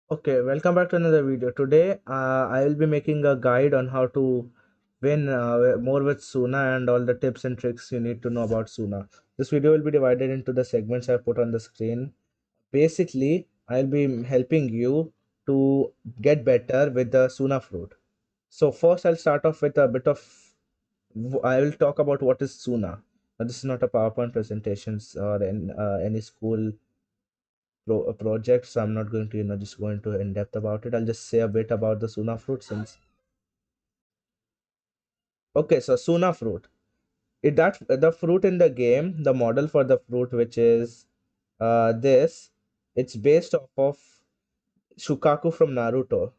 Okay, welcome back to another video. Today, I will be making a guide on how to win more with Suna and all the tips and tricks you need to know about Suna. This video will be divided into the segments I put on the screen. Basically, I'll be helping you to get better with the Suna fruit. So first, I'll start off with a bit of. I will talk about what is Suna. Now, this is not a PowerPoint presentations or any school project, so I'm not going to just go into in depth about it. I'll just say a bit about the Suna fruit since. Okay, so Suna fruit, that the fruit in the game, the model for the fruit, which is this, it's based off of Shukaku from Naruto,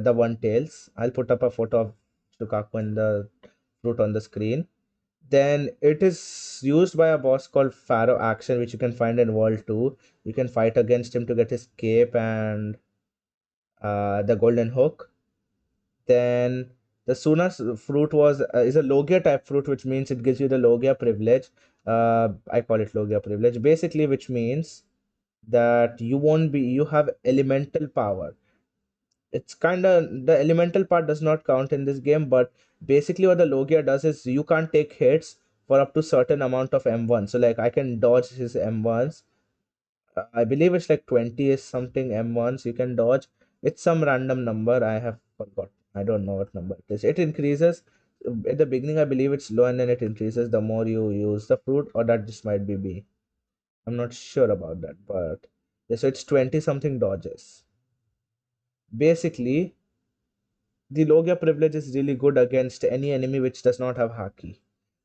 the One Tails. I'll put up a photo of Shukaku and the fruit on the screen. Then it is used by a boss called Pharaoh Action, which you can find in World 2. You can fight against him to get his cape and the golden hook. Then the fruit was is a Logia type fruit, which means it gives you the Logia privilege. I call it Logia privilege, basically, which means that you have elemental power. It's kind of the elemental part does not count in this game, but basically what the Logia does is you can't take hits for up to certain amount of M1. So like I can dodge his M1s. I believe it's like 20 is something M1s you can dodge. It's some random number. I have forgot. I don't know what number it is. It increases at the beginning. I believe it's low and then it increases the more you use the fruit, or that just might be B. I'm not sure about that, but yeah, so it's 20 something dodges. Basically, the Logia privilege is really good against any enemy which does not have Haki.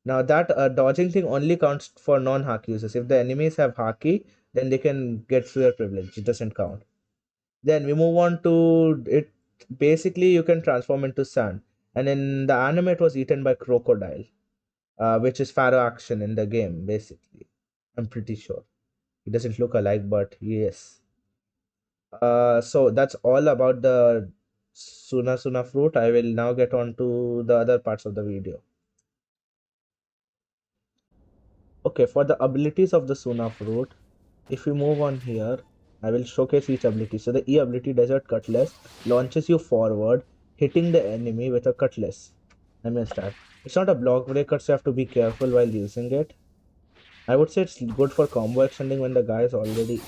Now that dodging thing only counts for non-Haki users. If the enemies have Haki, then they can get through your privilege. It doesn't count. Then we move on to it. Basically, you can transform into sand. And in the anime, it was eaten by crocodile, which is Pharaoh action in the game, basically. I'm pretty sure. It doesn't look alike, but yes. So that's all about the Suna fruit. I will now get on to the other parts of the video. Okay, for the abilities of the Suna fruit, if we move on here, I will showcase each ability. So the E ability, Desert Cutlass, launches you forward, hitting the enemy with a cutlass. I missed that. It's not a block breaker, so you have to be careful while using it. I would say it's good for combo extending when the guy is already.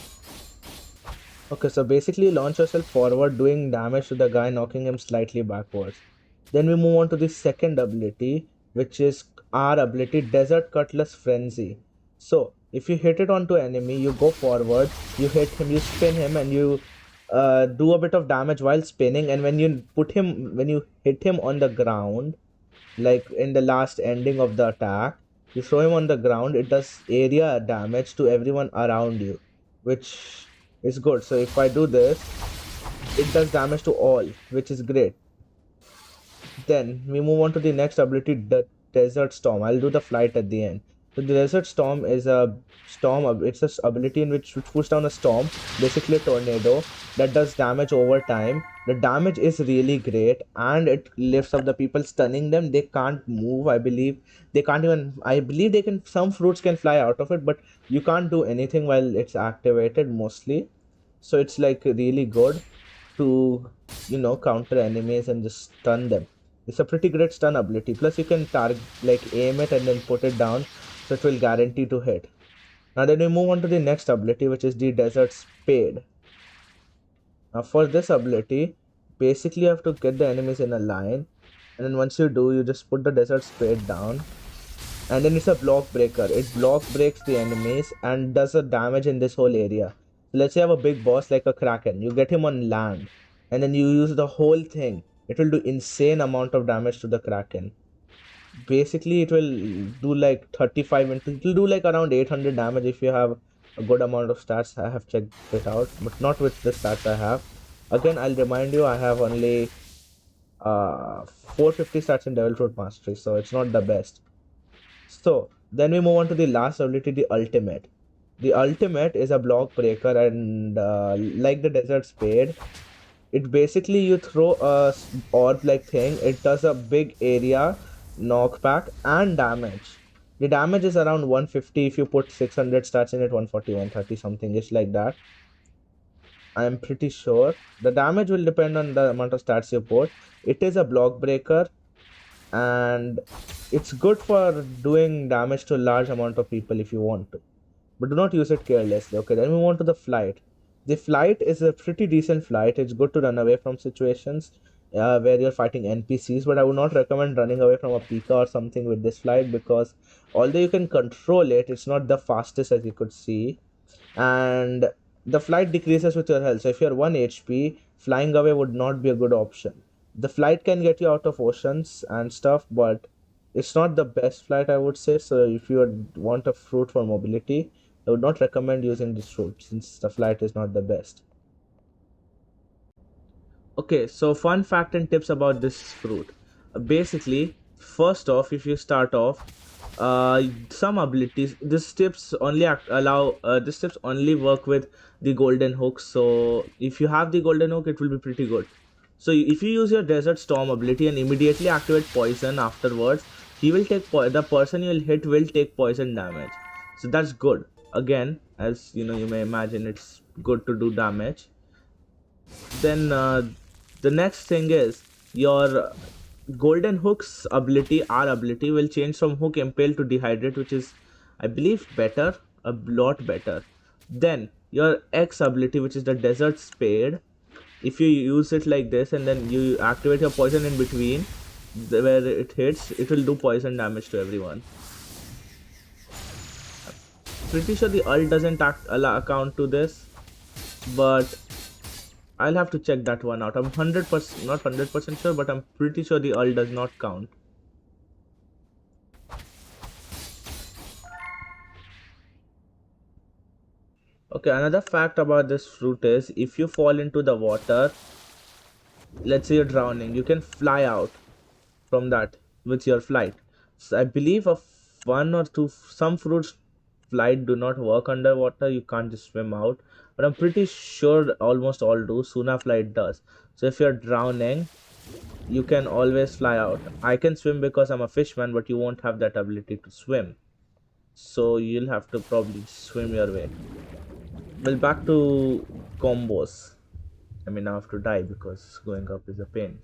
Okay, so basically launch yourself forward, doing damage to the guy, knocking him slightly backwards. Then we move on to the second ability, which is our ability, Desert Cutlass Frenzy. So if you hit it onto enemy, you go forward, you hit him, you spin him, and you do a bit of damage while spinning. And when you hit him on the ground, like in the last ending of the attack, you throw him on the ground, it does area damage to everyone around you, which is good. So if I do this, it does damage to all, which is great. Then we move on to the next ability, the Desert Storm. I'll do the flight at the end. So the Desert Storm is a it's a ability in which puts down a storm, basically a tornado that does damage over time. The damage is really great and it lifts up the people, stunning them. They can't move. I believe they can't even. I believe they can. Some fruits can fly out of it, but you can't do anything while it's activated mostly. So it's like really good to counter enemies and just stun them. It's a pretty great stun ability. Plus you can target, like aim it and then put it down, so it will guarantee to hit. Now then we move on to the next ability, which is the Desert Spade. Now for this ability, basically you have to get the enemies in a line, and then once you do, you just put the Desert Spade down, and then it's a block breaker. It block breaks the enemies and does a damage in this whole area. So let's say you have a big boss like a Kraken, you get him on land, and then you use the whole thing. It will do insane amount of damage to the Kraken. Basically, it will do like 35 into. It will do like around 800 damage if you have a good amount of stats. I have checked it out, but not with the stats I have. Again, I'll remind you, I have only 450 stats in Devil Fruit Mastery, so it's not the best. So then we move on to the last ability, the ultimate. The ultimate is a block breaker, and like the Desert Spade, it basically you throw a orb like thing. It does a big area knockback and damage. The damage is around 150 if you put 600 stats in it, 140, 130 something. It's like that. I'm pretty sure. The damage will depend on the amount of stats you put. It is a block breaker, and it's good for doing damage to a large amount of people if you want to. But do not use it carelessly. Okay, then we move on to the flight. The flight is a pretty decent flight. It's good to run away from situations where you're fighting NPCs, but I would not recommend running away from a Pika or something with this flight because although you can control it, it's not the fastest as you could see, and the flight decreases with your health. So if you're 1 HP, flying away would not be a good option. The flight can get you out of oceans and stuff, but it's not the best flight, I would say. So if you want a fruit for mobility, I would not recommend using this fruit since the flight is not the best. Okay, so fun fact and tips about this fruit. Basically, first off, if you start off, some abilities. These tips only work with the golden hook. So if you have the golden hook, it will be pretty good. So if you use your Desert Storm ability and immediately activate poison afterwards, he will take the person you will hit will take poison damage. So that's good. Again, as you know, you may imagine it's good to do damage. Then the next thing is your golden hook's ability, our ability, will change from hook impale to dehydrate, which is, I believe, better, a lot better. Then your X ability, which is the desert spade, if you use it like this and then you activate your poison in between where it hits, it will do poison damage to everyone. Pretty sure the ult doesn't account to this, but I'll have to check that one out. I'm 100%, not 100% sure, but I'm pretty sure the ult does not count. Okay, another fact about this fruit is if you fall into the water, let's say you're drowning, you can fly out from that with your flight. So I believe of one or two, some fruits flight do not work underwater, you can't just swim out, but I'm pretty sure almost all do. Suna flight does. So if you're drowning, you can always fly out. I can swim because I'm a fishman, but you won't have that ability to swim, so you'll have to probably swim your way. Well, back to combos. I mean, I have to die because going up is a pain.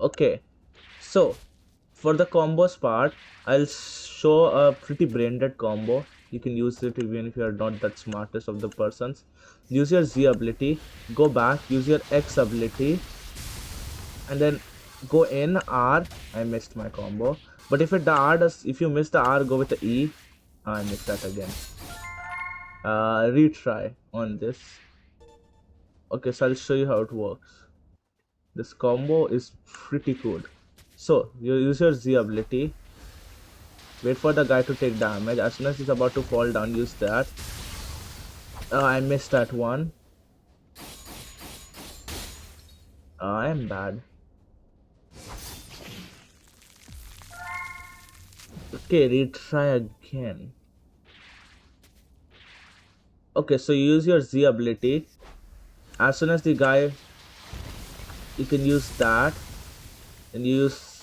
Okay, so for the combos part, I'll show a pretty brain dead combo. You can use it even if you're not that smartest of the persons. Use your Z ability, go back, use your X ability, and then go in R. I missed my combo, but if you miss the R, go with the E. I missed that again. Retry on this. Okay, so I'll show you how it works. This combo is pretty good. So you use your Z ability, wait for the guy to take damage. As soon as he's about to fall down, use that. I missed that one. I am bad. Okay, retry again. Okay, so you use your Z ability. As soon as the guy, you can use that, and you use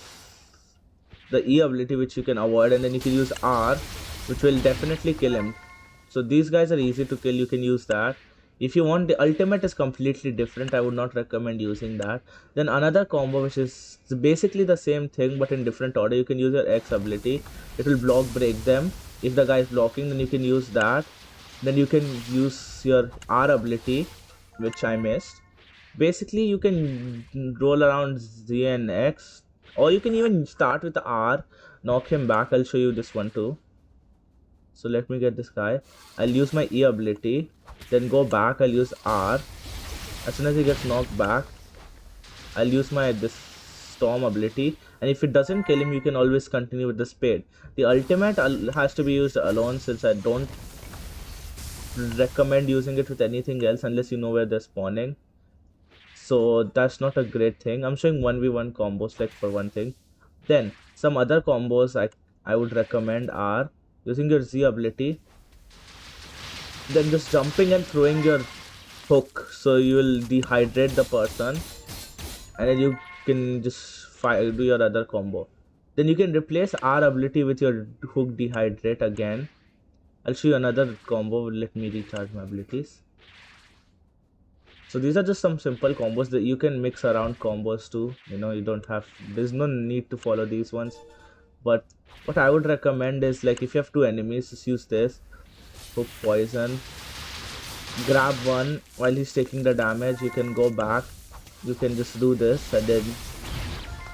the E ability, which you can avoid, and then you can use R, which will definitely kill him. So these guys are easy to kill, you can use that. If you want, the ultimate is completely different, I would not recommend using that. Then another combo which is basically the same thing but in different order, you can use your X ability. It will block break them. If the guy is blocking, then you can use that. Then you can use your R ability, which I missed. Basically you can roll around Z and X, or you can even start with the R, knock him back. I'll show you this one too. So let me get this guy. I'll use my E ability, then go back. I'll use R. As soon as he gets knocked back, I'll use my this storm ability, and if it doesn't kill him, you can always continue with the spade. The ultimate has to be used alone, since I don't recommend using it with anything else unless you know where they're spawning. So that's not a great thing. I'm showing 1v1 combos, like, for one thing. Then some other combos I would recommend are using your Z ability, then just jumping and throwing your hook, so you will dehydrate the person, and then you can just do your other combo. Then you can replace R ability with your hook dehydrate again. I'll show you another combo. Let me recharge my abilities. So these are just some simple combos that you can mix around combos too. You don't have, there's no need to follow these ones. But what I would recommend is, like, if you have two enemies, just use this. Hook poison. Grab one while he's taking the damage. You can go back. You can just do this, and then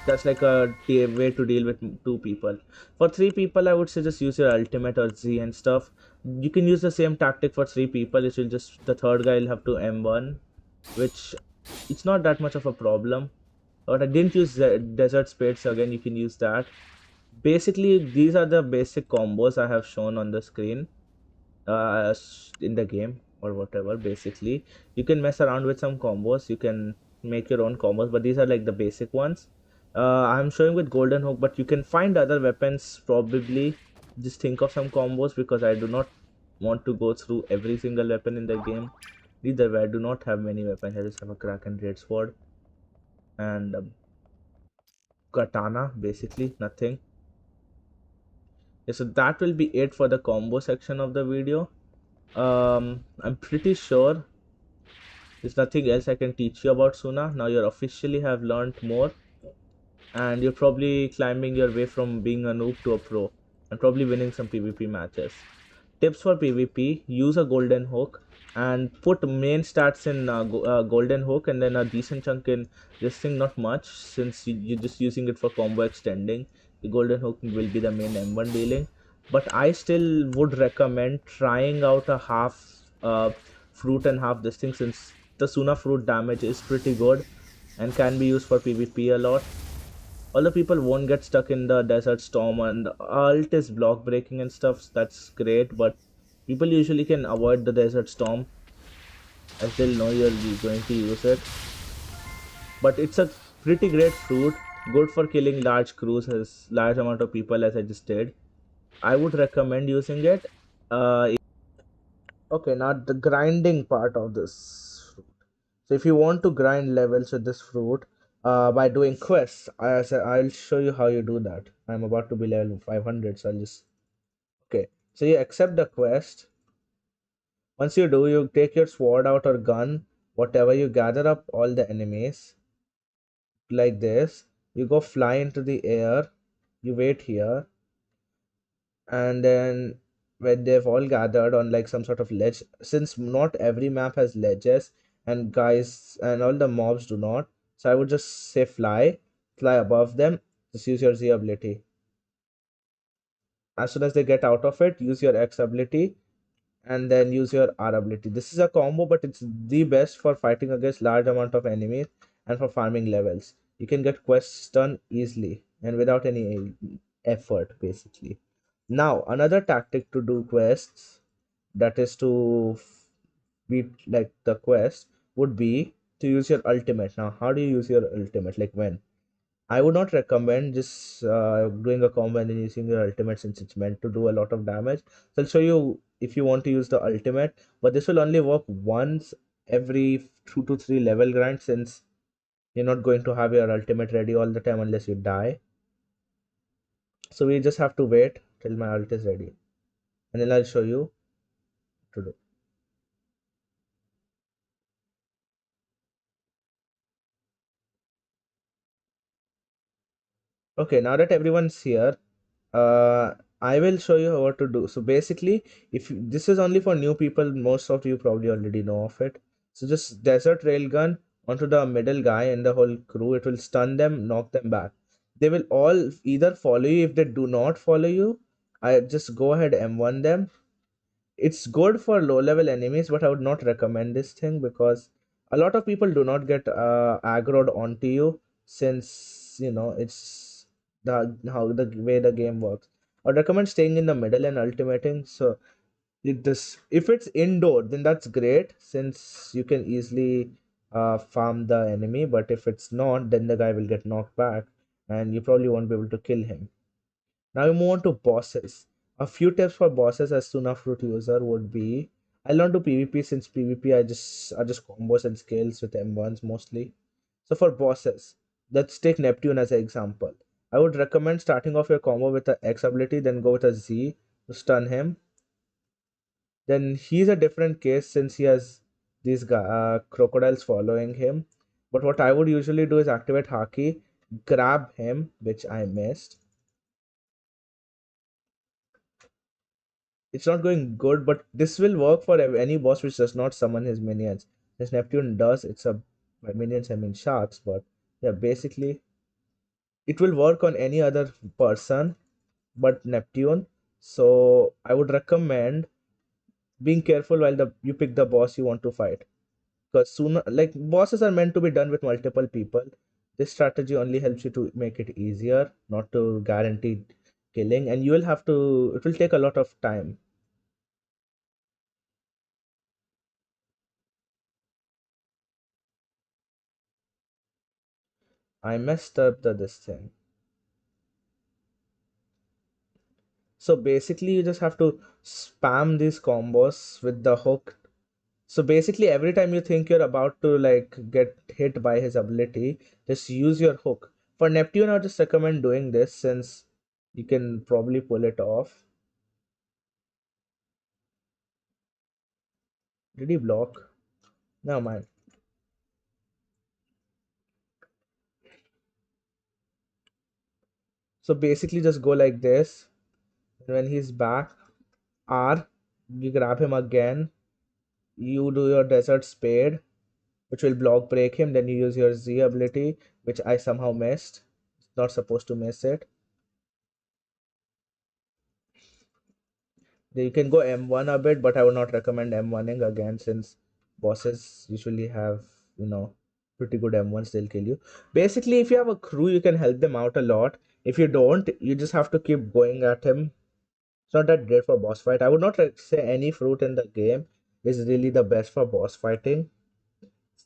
that's like a way to deal with two people. For three people, I would say just use your ultimate or Z and stuff. You can use the same tactic for three people. It will just, the third guy will have to M1, which it's not that much of a problem. But I didn't use Desert Spades again. You can use that. Basically, these are the basic combos I have shown on the screen, in the game or whatever. Basically, you can mess around with some combos. You can make your own combos, but these are like the basic ones. I'm showing with Golden Hook, but you can find other weapons probably. Just think of some combos, because I do not want to go through every single weapon in the game. Either way, I do not have many weapons. I just have a Kraken Great Sword and a katana, basically nothing. Yeah, so that will be it for the combo section of the video. I'm pretty sure there's nothing else I can teach you about Suna. Now you officially have learned more, and you're probably climbing your way from being a noob to a pro, and probably winning some PvP matches. Tips for PvP: use a golden hook and put main stats in golden hook, and then a decent chunk in this thing. Not much, since you're just using it for combo extending. The golden hook will be the main M1 dealing, but I still would recommend trying out a half fruit and half this thing, since the Suna fruit damage is pretty good and can be used for PvP a lot. Although people won't get stuck in the desert storm, and alt is block breaking and stuff, that's great, but people usually can avoid the desert storm as they'll know you're going to use it. But it's a pretty great fruit, good for killing large crews, as large amount of people, as I just did. I would recommend using it. Okay, now the grinding part of this fruit. So if you want to grind levels with this fruit, by doing quests, I'll show you how you do that. I'm about to be level 500, so I'll just, okay. So you accept the quest. Once you do, you take your sword out or gun, whatever. You gather up all the enemies like this. You go fly into the air. You wait here, and then when they've all gathered on like some sort of ledge, since not every map has ledges, and guys and all the mobs do not, so I would just say fly above them. Just use your Z ability. As soon as they get out of it, use your X ability, and then use your R ability. This is a combo, but it's the best for fighting against large amount of enemies and for farming levels. You can get quests done easily and without any effort, basically. Now, another tactic to do quests, that is to beat like the quest, would be to use your ultimate. Now, how do you use your ultimate? Like when? I would not recommend just doing a combo and then using your ultimate, since it's meant to do a lot of damage. So I'll show you if you want to use the ultimate, but this will only work once every 2 to 3 level grind, since you're not going to have your ultimate ready all the time unless you die. So we just have to wait till my ult is ready, and then I'll show you to do. Okay, now that everyone's here, I will show you what to do. So basically, this is only for new people, most of you probably already know of it. So just desert railgun onto the middle guy and the whole crew. It will stun them, knock them back. They will all either follow you. If they do not follow you, I just go ahead M1 them. It's good for low level enemies, but I would not recommend this thing, because a lot of people do not get aggroed onto you, since it's how the way the game works. I'd recommend staying in the middle and ultimating. So if it's indoor, then that's great, since you can easily farm the enemy. But if it's not, then the guy will get knocked back, and you probably won't be able to kill him. Now we move on to bosses. A few tips for bosses as Suna Fruit user would be, I learned to PvP, since PvP I just combos and scales with M1s mostly. So for bosses, let's take Neptune as an example. I would recommend starting off your combo with a X ability, then go with a Z to stun him. Then he's a different case, since he has these crocodiles following him. But what I would usually do is activate Haki, grab him, which I missed. It's not going good, but this will work for any boss which does not summon his minions. This Neptune does, it's a by minions I mean sharks, but yeah, basically it will work on any other person but Neptune. So I would recommend being careful while you pick the boss you want to fight. Because sooner, like bosses are meant to be done with multiple people. This strategy only helps you to make it easier, not to guarantee killing, and you will have to. It will take a lot of time. I messed up this thing. So basically, you just have to spam these combos with the hook. So basically, every time you think you're about to like get hit by his ability, just use your hook. For Neptune, I would just recommend doing this since you can probably pull it off. Did he block? No, mind. So basically, just go like this. And when he's back, R, you grab him again. You do your Desert Spade, which will block break him. Then you use your Z ability, which I somehow missed. Not supposed to miss it. You can go M1 a bit, but I would not recommend M1ing again since bosses usually have, you know, pretty good M1s, they'll kill you. Basically, if you have a crew, you can help them out a lot. If you don't, you just have to keep going at him. It's not that great for boss fight. I would not say any fruit in the game is really the best for boss fighting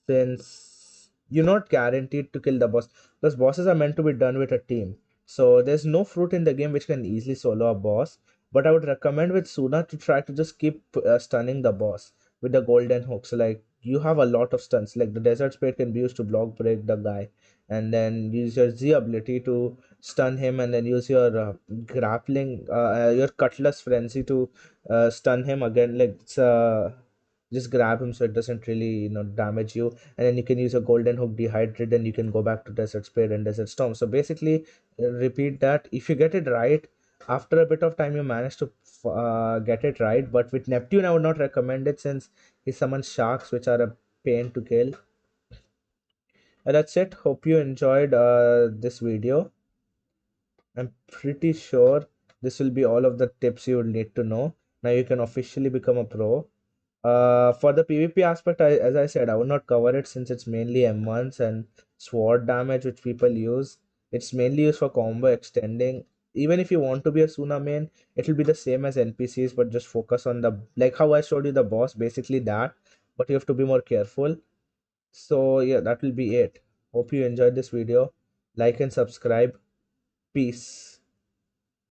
since you're not guaranteed to kill the boss. Because bosses are meant to be done with a team. So there's no fruit in the game which can easily solo a boss. But I would recommend with Suna to try to just keep stunning the boss with the golden hook. So like you have a lot of stunts. Like the desert spade can be used to block break the guy, and then use your Z ability to stun him, and then use your your cutlass frenzy to stun him again. Like it's just grab him so it doesn't really damage you, and then you can use a golden hook dehydrate, and you can go back to desert spade and desert storm. So basically repeat that. If you get it right, after a bit of time you manage to get it right. But with Neptune I would not recommend it since he summons sharks which are a pain to kill. That's it. Hope you enjoyed this video. I'm pretty sure this will be all of the tips you will need to know. Now you can officially become a pro. For the PvP aspect, as I said, I will not cover it since it's mainly M1s and sword damage which people use. It's mainly used for combo extending. Even if you want to be a Suna main, it will be the same as NPCs, but just focus on the like how I showed you the boss, basically that. But you have to be more careful. So yeah, that will be it. Hope you enjoyed this video. Like and subscribe. Peace.